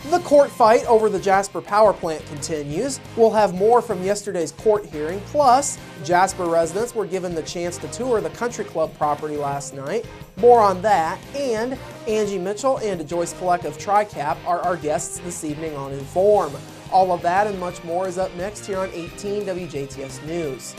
The court fight over the Jasper power plant continues. We'll have more from yesterday's court hearing. Plus, Jasper residents were given the chance to tour the country club property last night. More on that. And Angie Mitchell and Joyce Fleck of TriCap are our guests this evening on Inform. All of that and much more is up next here on 18 WJTS News.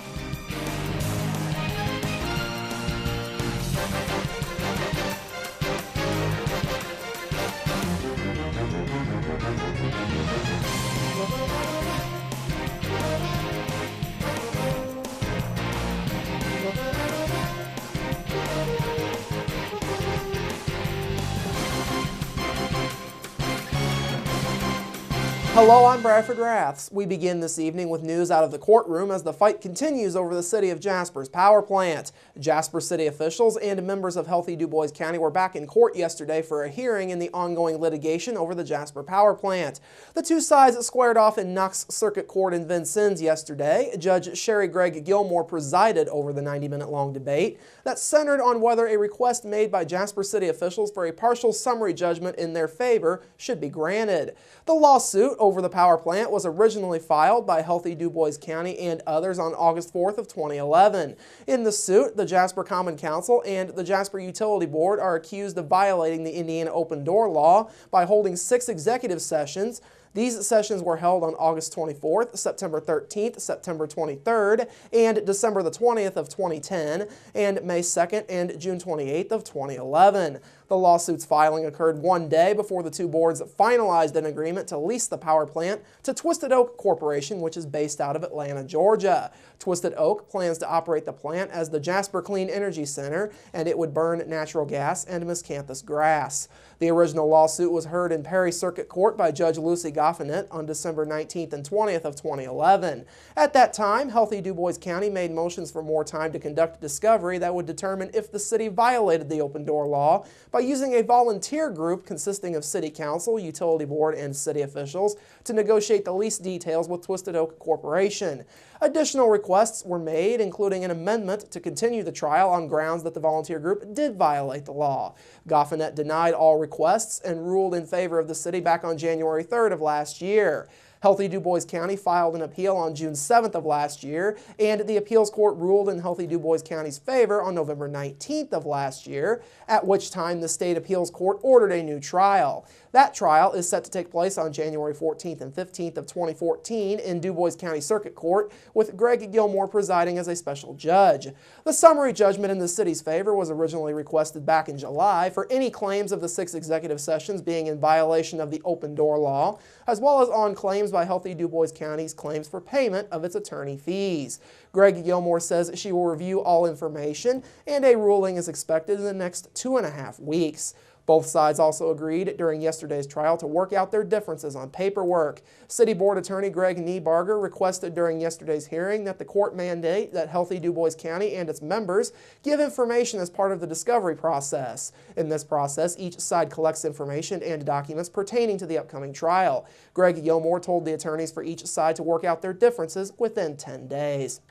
Hello, I'm Bradford Raths. We begin this evening with news out of the courtroom as the fight continues over the city of Jasper's power plant. Jasper city officials and members of Healthy DuBois County were back in court yesterday for a hearing in the ongoing litigation over the Jasper power plant. The two sides squared off in Knox Circuit Court in Vincennes yesterday. Judge Sherry Greg Gilmore presided over the 90-minute-long debate that centered on whether a request made by Jasper city officials for a partial summary judgment in their favor should be granted. The lawsuit over the power plant was originally filed by Healthy DuBois County and others on August 4th of 2011. In the suit, the Jasper Common Council and the Jasper Utility Board are accused of violating the Indiana Open Door Law by holding 6 executive sessions. These sessions were held on August 24th, September 13th, September 23rd, and December the 20th of 2010, and May 2nd and June 28th of 2011. The lawsuit's filing occurred one day before the two boards finalized an agreement to lease the power plant to Twisted Oak Corporation, which is based out of Atlanta, Georgia. Twisted Oak plans to operate the plant as the Jasper Clean Energy Center, and it would burn natural gas and miscanthus grass. The original lawsuit was heard in Perry Circuit Court by Judge Lucy Goffinet on December 19th and 20th of 2011. At that time, Healthy DuBois County made motions for more time to conduct discovery that would determine if the city violated the open door law by using a volunteer group consisting of city council, utility board, and city officials to negotiate the lease details with Twisted Oak Corporation. Additional requests were made, including an amendment to continue the trial on grounds that the volunteer group did violate the law. Goffinet denied all requests and ruled in favor of the city back on January 3rd of last year. Healthy DuBois County filed an appeal on June 7th of last year, and the appeals court ruled in Healthy DuBois County's favor on November 19th of last year, at which time the state appeals court ordered a new trial. That trial is set to take place on January 14th and 15th of 2014 in DuBois County Circuit Court, with Greg Gilmore presiding as a special judge. The summary judgment in the city's favor was originally requested back in July for any claims of the 6 executive sessions being in violation of the open door law, as well as on claims by Healthy DuBois County's claims for payment of its attorney fees. Greg Gilmore says she will review all information, and a ruling is expected in the next 2.5 weeks. Both sides also agreed during yesterday's trial to work out their differences on paperwork. City Board Attorney Greg Niebarger requested during yesterday's hearing that the court mandate that Healthy DuBois County and its members give information as part of the discovery process. In this process, each side collects information and documents pertaining to the upcoming trial. Greg Gilmore told the attorneys for each side to work out their differences within 10 days.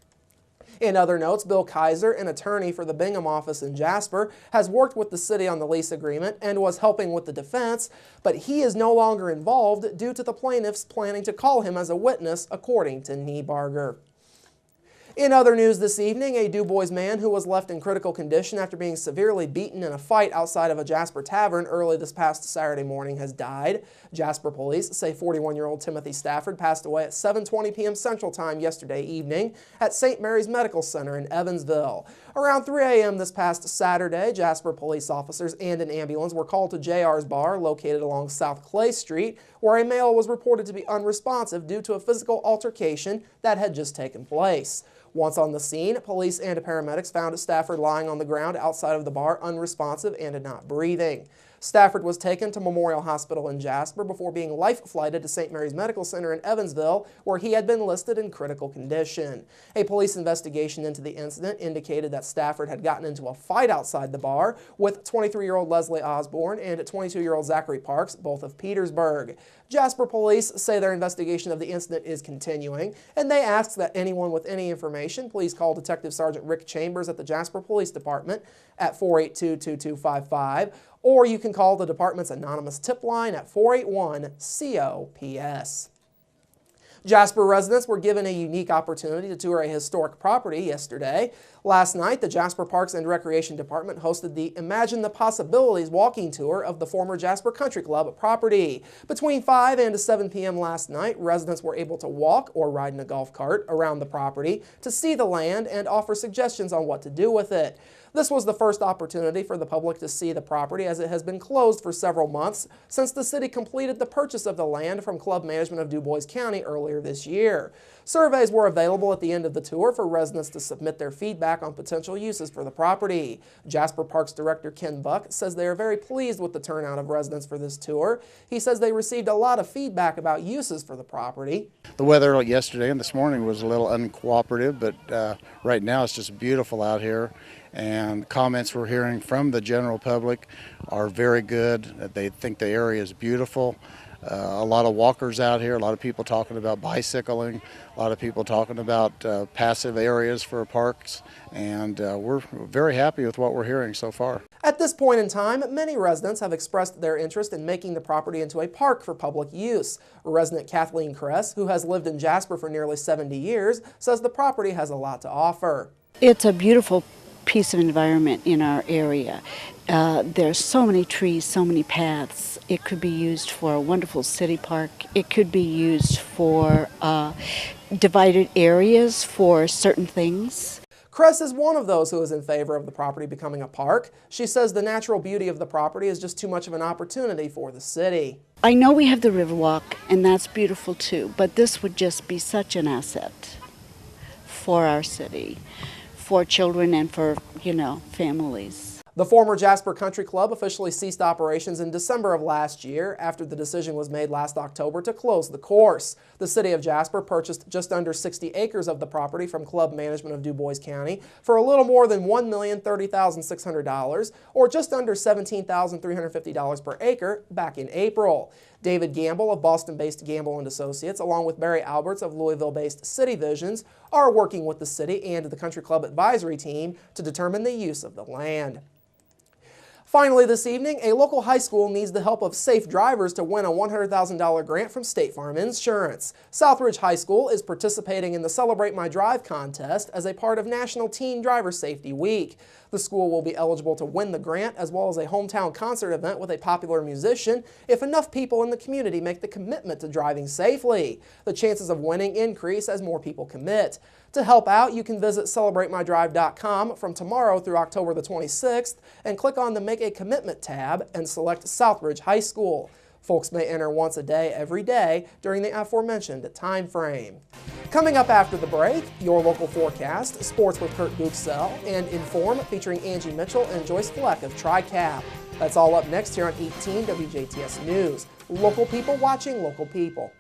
In other notes, Bill Kaiser, an attorney for the Bingham office in Jasper, has worked with the city on the lease agreement and was helping with the defense, but he is no longer involved due to the plaintiffs planning to call him as a witness, according to Niebarger. In other news this evening, a DuBois man who was left in critical condition after being severely beaten in a fight outside of a Jasper tavern early this past Saturday morning has died. Jasper police say 41-year-old Timothy Stafford passed away at 7:20 p.m. Central Time yesterday evening at St. Mary's Medical Center in Evansville. Around 3 a.m. this past Saturday, Jasper police officers and an ambulance were called to JR's Bar, located along South Clay Street, where a male was reported to be unresponsive due to a physical altercation that had just taken place. Once on the scene, police and paramedics found Stafford lying on the ground outside of the bar, unresponsive and not breathing. Stafford was taken to Memorial Hospital in Jasper before being life-flighted to St. Mary's Medical Center in Evansville, where he had been listed in critical condition. A police investigation into the incident indicated that Stafford had gotten into a fight outside the bar with 23-year-old Leslie Osborne and 22-year-old Zachary Parks, both of Petersburg. Jasper police say their investigation of the incident is continuing, and they ask that anyone with any information please call Detective Sergeant Rick Chambers at the Jasper Police Department at 482-2255 or you can call the department's anonymous tip line at 481-COPS. Jasper residents were given a unique opportunity to tour a historic property yesterday. Last night, the Jasper Parks and Recreation Department hosted the Imagine the Possibilities walking tour of the former Jasper Country Club property. Between 5 and 7 p.m. last night, residents were able to walk or ride in a golf cart around the property to see the land and offer suggestions on what to do with it. This was the first opportunity for the public to see the property, as it has been closed for several months since the city completed the purchase of the land from Club Management of DuBois County earlier this year. Surveys were available at the end of the tour for residents to submit their feedback on potential uses for the property. Jasper Parks Director Ken Buck says they are very pleased with the turnout of residents for this tour. He says they received a lot of feedback about uses for the property. The weather yesterday and this morning was a little uncooperative, but right now it's just beautiful out here. And comments we're hearing from the general public are very good. They think the area is beautiful. A lot of walkers out here, a lot of people talking about bicycling, a lot of people talking about passive areas for parks, and we're very happy with what we're hearing so far. At this point in time, many residents have expressed their interest in making the property into a park for public use. Resident Kathleen Kress, who has lived in Jasper for nearly 70 years, says the property has a lot to offer. It's a beautiful piece of environment in our area. There's so many trees, so many paths. It could be used for a wonderful city park. It could be used for divided areas for certain things. Kress is one of those who is in favor of the property becoming a park. She says the natural beauty of the property is just too much of an opportunity for the city. I know we have the Riverwalk, and that's beautiful too, but this would just be such an asset for our city, for children and for, families. The former Jasper Country Club officially ceased operations in December of last year after the decision was made last October to close the course. The city of Jasper purchased just under 60 acres of the property from Club Management of DuBois County for a little more than $1,030,600, or just under $17,350 per acre back in April. David Gamble of Boston-based Gamble & Associates, along with Barry Alberts of Louisville-based City Visions, are working with the city and the Country Club advisory team to determine the use of the land. Finally this evening, a local high school needs the help of safe drivers to win a $100,000 grant from State Farm Insurance. Southridge High School is participating in the Celebrate My Drive contest as a part of National Teen Driver Safety Week. The school will be eligible to win the grant, as well as a hometown concert event with a popular musician, if enough people in the community make the commitment to driving safely. The chances of winning increase as more people commit. To help out, you can visit CelebrateMyDrive.com from tomorrow through October the 26th and click on the Make a Commitment tab and select Southridge High School. Folks may enter once a day every day during the aforementioned time frame. Coming up after the break, your local forecast, sports with Kurt Buchsel, and Inform featuring Angie Mitchell and Joyce Fleck of TriCap. That's all up next here on 18 WJTS News. Local people watching local people.